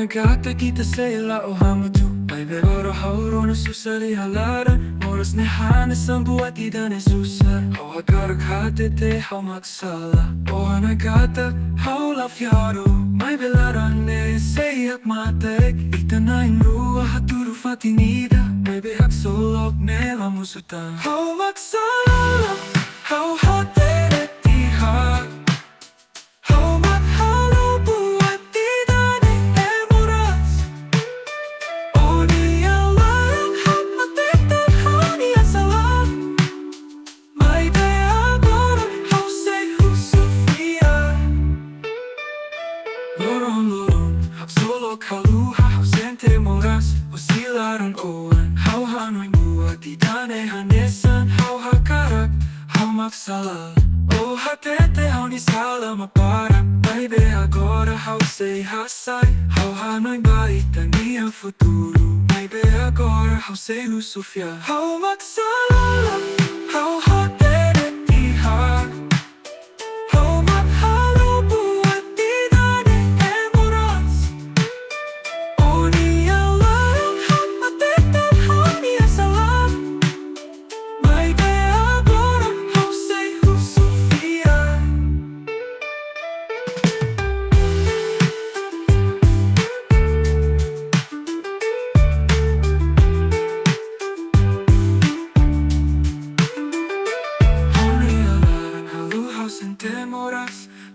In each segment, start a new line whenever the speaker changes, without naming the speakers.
Nagata kita sa ila o hamadu May beroro hauro na susali halaran Oras ni hanes ang buhat ida ni susar O hagaraghate te hau magsala O nagata hau lafyaro May belaran ni sayak matek Ita na inrua haturo fatinida May bihag solok nela musutan Hau magsala Hau hate retihag Kaluha, ausente moras, osilaran oan Hau hanoy mua, di dane hanesan Hau hakarak, hau magsala O hatete, hau ni sala maparak Baby, agora hau sei hasay Hau hanoy baita niya futuro Baby, agora hau sei lusufya Hau magsala, hau hatete tihak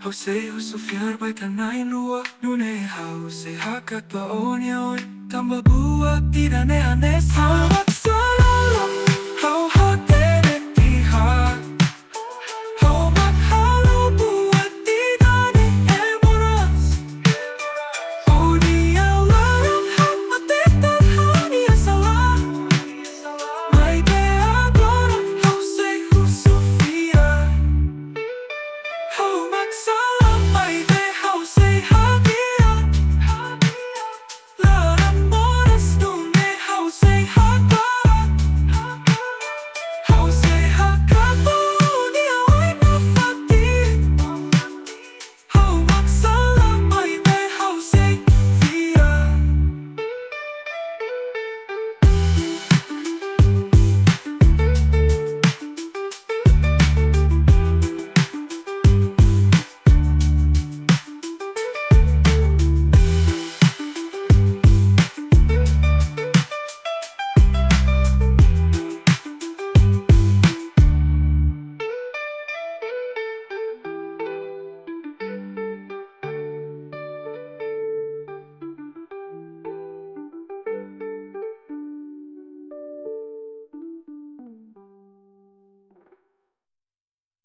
Hau sei husufiar bai tanain lua Nune hau sei hakat ba onyaon Tambah buat tidak ne anes